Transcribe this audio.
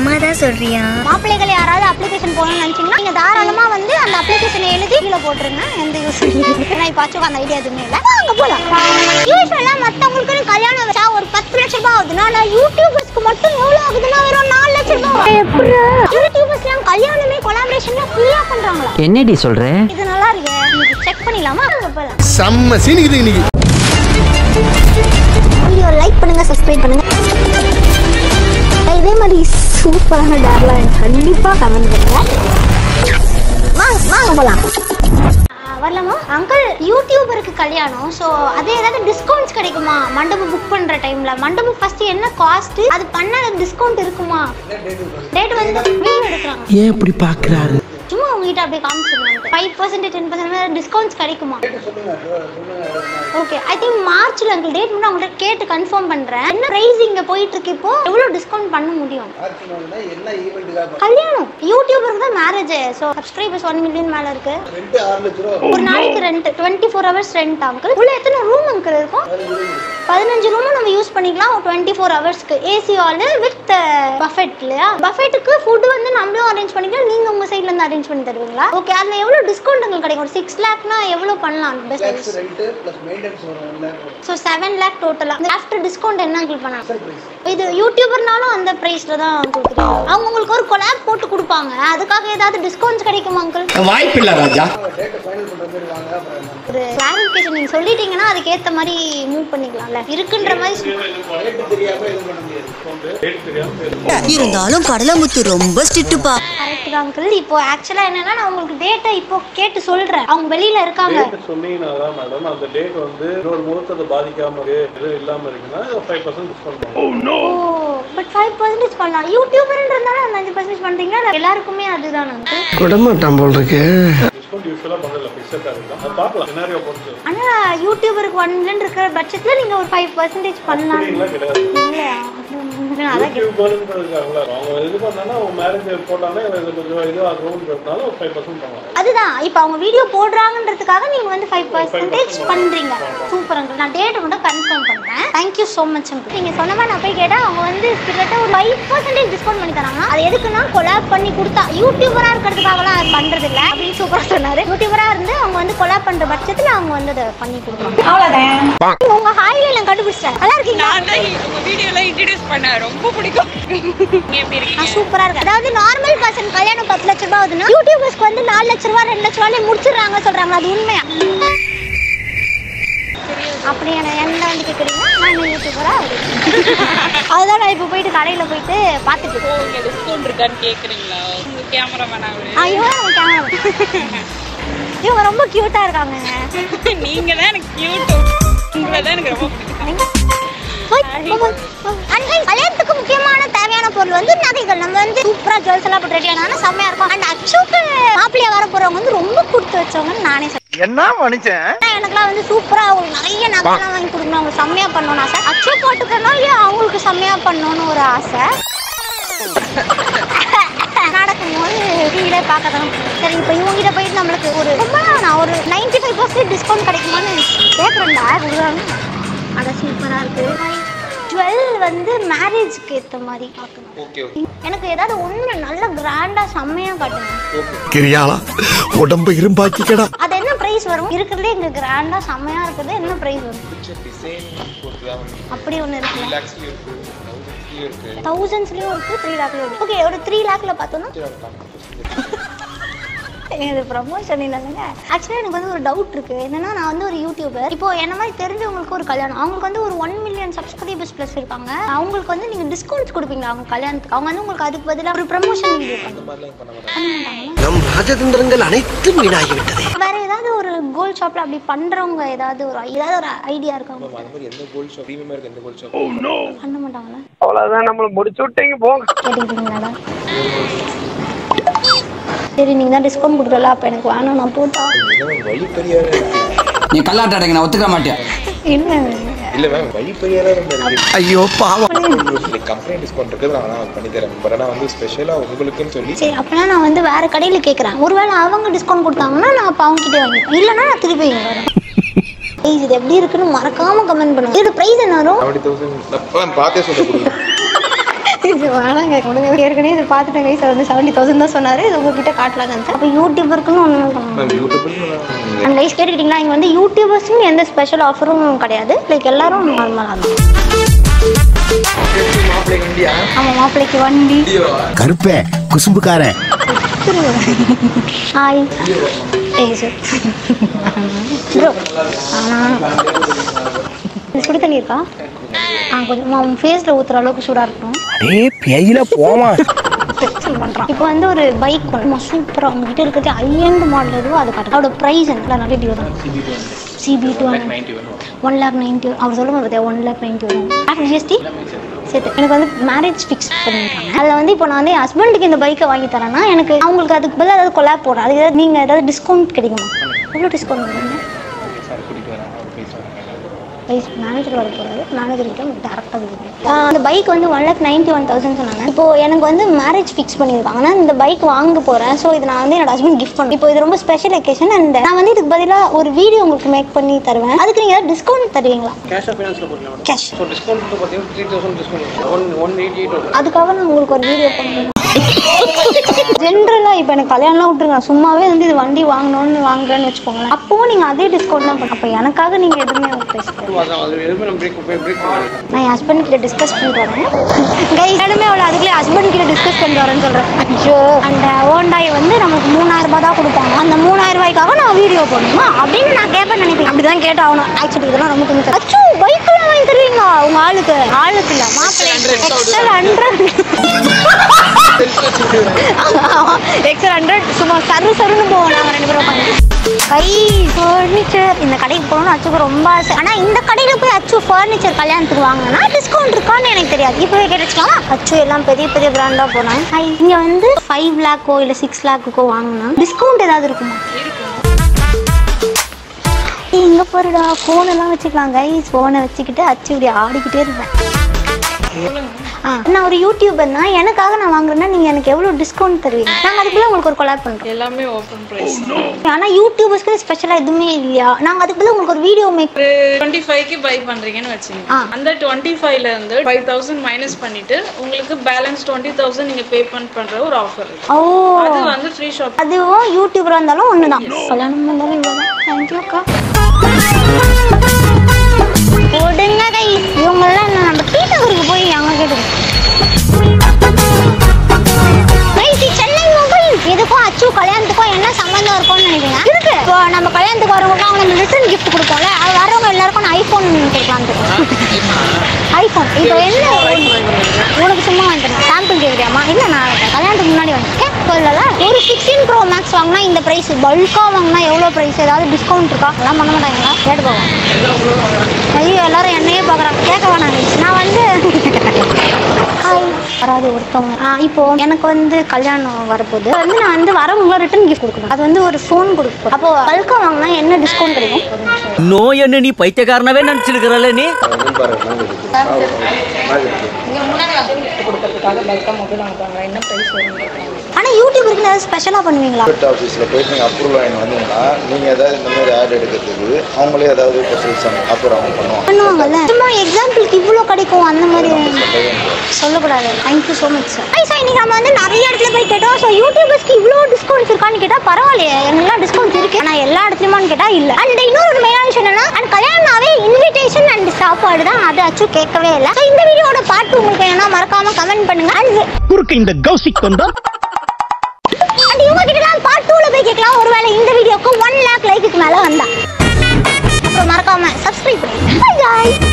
சும்மா தான் சொல்றியா? மாப்பிள்ளைகள் யாராவது அப்ளிகேஷன் போகணும்னு நினைச்சீங்கன்னா நீங்க தாராளமா வந்து அந்த அப்ளிகேஷனை எழுதி கீழே போட்டுருங்க. எந்த யூஸ் இல்லை. ஏன்னா இப்போ ஆச்சும் அந்த ஐடியா எதுவுமே இல்லை. அங்கே போகலாம். யூஸ்வலா மற்றவங்களுக்கு கல்யாணம் வச்சா ஒரு 10 லட்சம் ரூபாய் ஆகுதுன்னா யூடியூபர்ஸ்க்கு மட்டும் எவ்வளோ ஆகுதுன்னா வெறும் 4 லட்சம் ரூபாய். யூடியூபர்ஸ்லாம் கல்யாணமே கொலாபரேஷன்லாம் ஃப்ரீயா பண்றாங்களா? என்னடி சொல்ற? இது நல்லா இருக்கு. இன்னைக்கு செக் பண்ணிடலாமா? அங்கே போகலாம். செம்ம சீனிக்குது இன்னைக்கு. வீடியோ லைக் பண்ணுங்க, சப்ஸ்கிரைப் பண்ணுங்க. இதே மாதிரி சூப்பரான டேர்லாம் கண்டிப்பா கமெண்ட் பண்ணுங்க. வாங்க போலாம். வரலாமா அங்கிள்? யூடியூபருக்கு கல்யாணம், ஸோ அதே ஏதாவது டிஸ்கவுண்ட்ஸ் கிடைக்குமா? மண்டபம் புக் பண்ற டைம்ல மண்டபம் ஃபர்ஸ்ட் என்ன காஸ்ட், அது பண்ண டிஸ்கவுண்ட் இருக்குமா? டேட் வந்து வீடியோ எடுக்கிறாங்க. ஏன் இப்படி பாக்குறாரு? சும்மா உங்ககிட்ட அப்படியே காமிச்சிருவாங்க. 5% 10% டிஸ்கவுண்ட்ஸ் கிடைக்குமா? ஓகே, ஐ திங்க் மார்ச்ல அங்கிள் டேட் மட்டும் அவங்கள்ட்ட கேட்டு கன்ஃபார்ம் பண்றேன். என்ன பிரைஸ் இங்க போயிட்டு இருக்கு இப்போ? எவ்வளவு டிஸ்கவுண்ட் பண்ண முடியும்? கல்யாணம் யூடியூபருக்கு தான் மேரேஜ், ஸோ சப்ஸ்கிரைபர்ஸ் 1 மில்லியன் மேல இருக்கு. ஒரு நாளைக்கு ரெண்ட் 24 ஹவர்ஸ் ரெண்ட் அங்கிள். உள்ள எத்தனை ரூம் அங்கிள் இருக்கும்? 15 ரூமும் நம்ம யூஸ் பண்ணிக்கலாம் 24 ஹவர்ஸ்க்கு. ஏசி ஹால் வித் பஃபெட் இல்லையா? பஃபெட்டுக்கு ஃபுட் வந்து நம்மளும் அரேஞ்ச் பண்ணிக்கலாம், நீங்க உங்க சைட்ல இருந்து அரேஞ்ச் பண்ணி தருவீங்களா? ஓகே, அதுல எவ்வளவு டிஸ்கவுண்ட் உங்களுக்கு கிடைக்கும்? ஒரு 6 லாக்னா எவ்வளவு பண்ணலாம்? பெஸ்ட் ரெண்ட் பிளஸ் மெயின்டனன்ஸ் வரும் 1 லாக். சோ 7 லாக் டோட்டலா. ஆஃப்டர் டிஸ்கவுண்ட் என்ன அங்கிள் பண்ணலாம்? இது யூடியூபர்னாலும் அந்த பிரைஸ்ல தான் கொடுக்குறீங்க. அவங்க உங்களுக்கு ஒரு கொலாப் போட்டு கொடுப்பாங்க, அதுக்காக ஏதாவது டிஸ்கவுண்ட்ஸ் கிடைக்குமா அங்கிள்? வாய்ப்பு இல்ல ராஜா. டேட் ஃபைனல் பண்ற மாதிரி வாங்க. ஒரு கிளாரிஃபிகேஷன் நீங்க சொல்லிட்டீங்கன்னா அதுக்கு ஏத்த மாதிரி மூவ் பண்ணிக்கலாம்ல. இருக்குன்ற மாதிரி ரேட் தெரியாம எதுவும் பண்ண முடியாது. ரேட் தெரியாம இருந்தாலும் கடலமுத்து ரொம்ப ஸ்ட்ரிக்ட்பா. கரெக்ட் தான் அங்கிள். இப்போ ஆக்சுவலா என்னன்னா நான் உங்களுக்கு டேட்டை இப்போ கேட்டு சொல்றேன். அவங்க வெளியில இருக்காங்க. டேட் சொன்னீங்கன்னா தான் மேடம் அந்த டேட் வந்து ஒரு முகூர்த்தத்தை பாதிக்காம எதுவும் இல்லாம இருக்குன்னா 5% டிஸ்கவுண்ட் பண்ணுவோம். Oh no. பட் 5% பண்ணலாம். யூடியூபர்ன்றதால 5% பண்றீங்களா? எல்லாருக்குமே அதுதான் அங்கிள். கொடமாட்டான் போல் இருக்கு. டிஸ்கவுண்ட் யூஸ்வலா பண்ணல, ஃபிக்ஸடா இருக்கும். அது பார்க்கலாம் சினாரியோ பொறுத்து. ஆனா யூடியூபருக்கு 1 மில்லியன் இருக்கிற பட்சத்துல நீங்க ஒரு 5% பண்ணலாம். இல்லையா? அதுதான் இப்போ அவங்க வீடியோ போடுறாங்கன்றதுக்காக நீங்க வந்து 5% பண்றீங்க. Super uncle. நான் டேட் மட்டும் கன்ஃபார்ம் பண்றேன். Thank you so much uncle. நீங்க சொன்ன மாதிரி நான் போய் கேட்டா அவங்க வந்து கிட்டத்தட்ட ஒரு 5% டிஸ்கவுண்ட் பண்ணி தராங்க. அது எதுக்குன்னா கொலாப் பண்ணி கொடுத்தா யூடியூபரா இருக்கிறதுக்காகலாம் அது பண்றது இல்ல அப்படின்னு சூப்பரா சொன்னாரு. யூடியூபரா இருந்து அவங்க வந்து கொலாப் பண்ற பட்சத்துல அவங்க வந்து அதை பண்ணி கொடுப்பாங்க. அவ்வளவுதான். உங்க ஹாய்ல நான் கண்டுபிடிச்சேன். நல்லா இருக்கீங்களா? நான் தான் உங்க வீடியோல இன்ட்ரோ듀ஸ் பண்ண ரொம்ப பிடிக்கும். நீங்க எப்படி இருக்கீங்க? சூப்பரா இருக்கு. அதாவது நார்மல் பர்சன் கல்யாணம் 10 லட்சம் ரூபாய் ஆகுதுன்னா யூடியூபர்ஸ்க்கு வந்து 4 லட்சம் ரூபாய் 2 லட்சம் ரூபாய் முடிச்சிடுறாங்க சொல்றாங்க. அது உண்மையா? அப்படி என்ன வந்து கேக்குறீங்க? நான் யூடியூபரா அதுதான் நான் இப்போ போயிட்டு கடையில போயிட்டு பார்த்துட்டு இருக்கேன். நீங்க டிஸ்கவுண்ட் இருக்கான்னு கேக்குறீங்களா? உங்க கேமராமேன் அவரு. ஐயோ உங்க கேமரா. இவங்க ரொம்ப கியூட்டா இருக்காங்க. நீங்க தான் எனக்கு கியூட். உங்களை தான் எனக்கு ரொம்ப பிடிக்கும். கல்யாணத்துக்கு முக்கியமான தேவையான பொருள் வந்து நகைகள். நம்ம வந்து சூப்பரா ஜுவல்ஸ் எல்லாம் போட்டு ரெடி ஆனா செம்மையா இருக்கும். அண்ட் அக்ஷுக்கு மாப்பிள்ளையா வர போறவங்க வந்து ரொம்ப கொடுத்து வச்சவங்கன்னு நானே சொல்றேன். என்ன மனுஷன்? எனக்குலாம் வந்து சூப்பரா அவங்களுக்கு நிறைய நகைலாம் வாங்கி கொடுக்கணும், அவங்க செம்மையா பண்ணணும்னு ஆசை. அக்ஷு போட்டுக்கணும் இல்லையா அவங்களுக்கு செம்மையா பண்ணணும்னு ஒரு ஆசை. நடக்கும்போது வீடே பார்க்கதான். சரி இப்போ இவங்ககிட்ட போயிட்டு நம்மளுக்கு ஒரு நான் ஒரு 95% டிஸ்கவுண்ட் கிடைக்குமான்னு கேட்குறேன்டா. அதை சூப்பரா இருக்கு. ஜுவல் வந்து மேரேஜ்க்கு ஏற்ற மாதிரி பார்க்கணும். எனக்கு ஏதாவது ஒன்று நல்ல கிராண்டா செம்மையா காட்டுங்க. கிரியாளா உடம்பு இரும்பாக்கிக்கடா. அது என்ன பிரைஸ் வரும்? இருக்கிறதே இங்க கிராண்டா செம்மையா இருக்குது. என்ன பிரைஸ் வரும்? அப்படி ஒன்று இருக்குல்ல, 1000ஸ்லயும் இருக்கு 3 லாக்லயும் இருக்கு. ஓகே, ஒரு 3 லாக்ல பார்த்தோம்னா இது ப்ரமோஷன் இல்லைங்க. ஆக்சுவலாக எனக்கு வந்து ஒரு டவுட் இருக்கு. என்னன்னா நான் வந்து ஒரு யூடியூபர். இப்போ என்ன மாதிரி தெரிஞ்சவங்களுக்கு ஒரு கல்யாணம், அவங்களுக்கு வந்து ஒரு 1 மில்லியன் சப்ஸ்கிரைபர்ஸ் ப்ளஸ் இருக்காங்க. அவங்களுக்கு வந்து நீங்க டிஸ்கவுண்ட்ஸ் கொடுப்பீங்களா அவங்க கல்யாணத்துக்கு? அவங்க வந்து உங்களுக்கு அதுக்கு பதிலாக ஒரு ப்ரமோஷன் வீடியோ நம் ராஜதந்திரங்கள் அனைத்தும் வீணாகிவிட்டது. வேற ஏதாவது ஒரு கோல்ட் ஷாப்ல அப்படி பண்றவங்க ஏதாவது ஒரு ஐடியா இருக்காங்க? பண்ண மாட்டாங்களா? அவ்வளவுதான், நம்மள முடிச்சு விட்டீங்க போங்க. கேட்டுக்கிட்டீங்களா? சரி, நீங்க தான் டிஸ்கவுண்ட் கொடுக்கல, அப்ப எனக்கு வேணாம், நான் போட்டா. நீ கல்லாட்ட அடைங்க, நான் ஒத்துக்க மாட்டேன். என்ன இல்ல மேம், வழி பெரியாரா இருக்கு. ஐயோ பாவம். கம்பெனி டிஸ்கவுண்ட் இருக்குது, நான் பண்ணி தரேன். பட் ஆனா வந்து ஸ்பெஷலா உங்களுக்குன்னு சொல்லி. சரி, அப்பனா நான் வந்து வேற கடையில கேக்குறேன். ஒருவேளை அவங்க டிஸ்கவுண்ட் கொடுத்தாங்கன்னா நான் அப்ப அவங்க கிட்டே வாங்கிப்பேன். இல்லனா நான் திருப்பி இங்க வரேன். இது எப்படி இருக்குன்னு மறக்காம கமெண்ட் பண்ணுங்க. இதோட பிரைஸ் என்ன வரும்? 70,000 நான் பார்த்தே சொல்ல கொடுங்க. வேணாங்க கொடுங்க. ஏற்கனவே இதை பார்த்துட்டேன் கைஸ். வந்து 70,000 தான் சொன்னாரு. இது உங்ககிட்ட காட்டலாங்க. அப்போ யூடியூபருக்குன்னு ஒன்று அந்த கைஸ் கேட்டுக்கிட்டீங்களா? இங்கே வந்து யூடியூபர்ஸ்னு எந்த ஸ்பெஷல் ஆஃபரும் கிடையாது. லைக் எல்லாரும் நார்மலாக தான். ஆமா, மாப்பிள்ளைக்கு வண்டி. கருப்பே குசும்புக்காரன். Hi sir bro. சுடு தண்ணி இருக்கா? கொஞ்சம் ஃபேஸில் ஊற்றுற அளவுக்கு சூடாக இருக்கணும். இப்போ வந்து ஒரு பைக் சூப்பராக உங்ககிட்ட இருக்கிறது ஹை-எண்ட் மாடல் எதுவோ அது காட்டு. அதோட ப்ரைஸ் என்ன? நிறைய டியூ தான். CB2 1,90,000. அவர் சொல்லுங்க பார்த்தியா 1,90,000 ஆஃப்டர் GST சேர்த்து. எனக்கு வந்து மேரேஜ் ஃபிக்ஸ் பண்ணியிருக்காங்க. அதில் வந்து இப்போ நான் வந்து என் ஹஸ்பண்டுக்கு இந்த பைக்கை வாங்கி தரேன்னா எனக்கு அவங்களுக்கு அதுக்கு பதிலாக ஏதாவது கொலாப் போடுறேன். அதுக்கு ஏதாவது நீங்கள் ஏதாவது டிஸ்கவுண்ட் கிடைக்குமா? எவ்வளோ டிஸ்கவுண்ட் பண்ணுறீங்க? மேனேஜர் வர போகிறாரு. மேனேஜர்கிட்ட டேரெக்டாக கொடுக்குறேன். அந்த பைக் வந்து 1,91,000 சொன்னாங்க. இப்போ எனக்கு வந்து மேரேஜ் ஃபிக்ஸ் பண்ணியிருக்காங்க. ஆனால் இந்த பைக் வாங்க போகிறேன். ஸோ இது நான் வந்து என்னோட ஹஸ்பண்ட் கிஃப்ட் பண்ணுறேன். இப்போ இது ரொம்ப ஸ்பெஷல் ஒகேஷன். அண்ட் நான் வந்து இதுக்கு பதிலாக ஒரு வீடியோ உங்களுக்கு மேக் பண்ணி தருவேன். அதுக்கு நீங்கள் ஏதாவது டிஸ்கவுண்ட் தருவீங்களா? கேஷ் ஃபைனான்ஸில் போடலாம். கேஷ் டிஸ்கவுண்ட் பார்த்தீங்கன்னா 3,000 டிஸ்கவுண்ட் 188. அதுக்காக நான் உங்களுக்கு ஒரு வீடியோ பண்ணுவேன். ஜென்ரலாக இப்போ எனக்கு கல்யாணம்லாம் விட்டுருங்க. சும்மாவே வந்து இது வண்டி வாங்கணும்னு வாங்குறேன்னு வச்சுக்கோங்களேன். அப்போவும் நீங்கள் அதே டிஸ்கவுண்ட் தான் பண்ணுங்க. அப்போ எனக்காக நீங்கள் எதுவுமே நான் என் ஹஸ்பண்ட் கிட்ட டிஸ்கஸ் பண்ணிட்டு வரேன். கைமே அவ்வளோ அதுக்குள்ளே ஹஸ்பண்ட் கிட்ட டிஸ்கஸ் பண்ணிட்டு வரேன்னு சொல்கிறேன். அச்சோ, அந்த ஹோண்டாய் வந்து நமக்கு 3,000 தான் கொடுப்பாங்க. அந்த 3,000 ரூபாய்க்காக நான் வீடியோ போடணுமா அப்படின்னு நான் கேட்பேன் நினைப்பேன். அப்படி தான் கேட்டாகணும். ஆக்சுவலி இதெல்லாம் ரொம்ப கொஞ்சம் அச்சோ பைக்கெல்லாம் வாங்கி தருவீங்களா உங்கள் ஆளுக்கு? ஆளுக்கு இல்லை மாப்பிள்ளை எக்ஸ்ட்ரா 100 சும்மா சருன்னு போவோம் நாங்கள் 2 பேரும் உட்காந்து. கை ஃபர்னிச்சர் இந்த கடைக்கு போகணும்னு அச்சுக்கு ரொம்ப ஆசை. ஆனால் இந்த கடையில் போய் அச்சு ஃபர்னிச்சர் கல்யாணத்துக்கு வாங்கினா டிஸ்கவுண்ட் இருக்கான்னு எனக்கு தெரியாது. இப்போவே கேட்டுச்சுக்கலாம். அச்சு எல்லாம் பெரிய பெரிய பிராண்டாக போனேன். இங்கே வந்து 5 lakhோ இல்லை 6 lakhோ வாங்கினா டிஸ்கவுண்ட் ஏதாவது இருக்குமா? இங்கே போறடா ஃபோனெல்லாம் வச்சுக்கலாம். கைஸ் ஃபோனை வச்சுக்கிட்டு அச்சு இப்படி ஆடிக்கிட்டே இருப்பேன். நான் ஒரு யூடியூபர்னா எனக்காக நான் வாங்குறேன்னா நீங்க எனக்கு எவ்வளவு டிஸ்கவுண்ட் தருவீங்க? நாங்க அதுக்குள்ள உங்களுக்கு ஒரு கொலாப் பண்றோம். எல்லாமே ஓபன் பிரைஸ். ஆனா யூடியூபர்ஸ்க்கு ஸ்பெஷலா எதுவுமே இல்லையா? நாங்க அதுக்குள்ள உங்களுக்கு ஒரு வீடியோ மேக் 25 க்கு பை பண்றீங்கன்னு வெச்சீங்க. அந்த 25 ல இருந்து 5,000 மைனஸ் பண்ணிட்டு உங்களுக்கு பேலன்ஸ் 20,000 நீங்க பே பண்ற ஒரு ஆஃபர். ஓ, அது வந்து ஃப்ரீ ஷாப். அதுவும் யூடியூபரா இருந்தாலும் ஒண்ணுதான். கல்யாணம் பண்ணாலும் இவ்வளவுதான். Thank you அக்கா. ஓடுங்க கைஸ். இவங்கெல்லாம் நம்ம கீழூருக்கு போய் அவங்க கேட்டுக்கோங்க. சென்னை மொபைல் இதுக்கும் அச்சு கல்யாணத்துக்கும் என்ன சம்பந்தம் இருக்கும்னு நினைக்கிறீங்க? இருக்கு. இப்போ நம்ம கல்யாணத்துக்கு வரவங்க அவங்க நம்ம ரிட்டர்ன் கிஃப்ட் கொடுப்போம்ல, அது வரவங்க எல்லாருக்கும் நான் ஐஃபோன் கொடுக்கலான்னு ஐஃபோன். இப்போ என்ன உனக்கு சும்மா வந்துட்டேன் சாம்பிள் கேட்குறியாமா? இல்லை நான் கல்யாணத்துக்கு முன்னாடி வந்துட்டேன். சொல்லல ஒரு 16 Pro Max வாங்கினா இந்த ப்ரைஸ், பல்காக வாங்கினா எவ்வளோ ப்ரைஸ்? ஏதாவது டிஸ்கவுண்ட் இருக்கா? அதெல்லாம் பண்ண மாட்டாங்களா? கேட்டு போவோம். ஐயோ எல்லாரும் என்னையே பார்க்குறாங்க. கேட்க வேணாங்க. நான் வந்து வராது ஒருத்தவங்க. இப்போ எனக்கு வந்து கல்யாணம் வரப்போகுது வந்து நான் வந்து வரவங்க ரிட்டர்ன் கிஃப்ட் கொடுக்கணும். அது வந்து ஒரு ஃபோன் கொடுக்கும். அப்போ பல்கா வாங்கினா என்ன டிஸ்கவுண்ட் கிடைக்கும்? நோய் என்ன நீ பைத்தியக்காரனவே நினைச்சிருக்கிறல்ல நீ? ஆனால் யூடியூபருக்கு ஏதாவது ஸ்பெஷலாக பண்ணுவீங்களா? ஆஃபீஸில் போயிட்டு நீங்கள் அப்ரூவல் வாங்கி வந்தீங்கன்னா நீங்கள் ஏதாவது இந்த மாதிரி ஆட் எடுக்கிறதுக்கு அவங்களே ஏதாவது ஆஃபர் அவங்க பண்ணுவாங்கல்ல. சும்மா எக்ஸாம்பிளுக்கு இவ்வளோ கிடைக்கும் அந்த மாதிரி சொல்லக்கூடாது. Thank you so much sir. Sir இன்னைக்கு நம்ம வந்து நிறைய இடத்துல போய் கேட்டோம். ஸோ யூடியூபர்ஸ்க்கு இவ்வளோ டிஸ்கவுண்ட்ஸ் இருக்கான்னு கேட்டால் பரவாயில்லையே, எங்கெல்லாம் டிஸ்கவுண்ட்ஸ் இருக்கு. ஆனால் எல்லா இடத்துலையுமான்னு கேட்டால் இல்லை. அண்ட் இன்னொரு மெயினான விஷயம் என்னன்னா, அண்ட் கல்யாணம்னாவே இன்விடேஷன் அண்ட் சாப்பாடு தான். அது அச்சு கேட்கவே இல்லை. ஸோ இந்த வீடியோட பார்ட் உங்களுக்கு என்ன மறக்காம கமெண்ட் பண்ணுங்க. அண்ட் குறுக்கு இந்த கௌசிக் வந்தா அண்ட் இவங்க கிட்ட பார்ட் 2ல போய் கேட்கலாம். ஒருவேளை இந்த வீடியோக்கு 1 lakh லைக்குக்கு மேல வந்தா அப்புறம் மறக்காம சப்ஸ்கிரைப் பண்ணுங்க. By guys.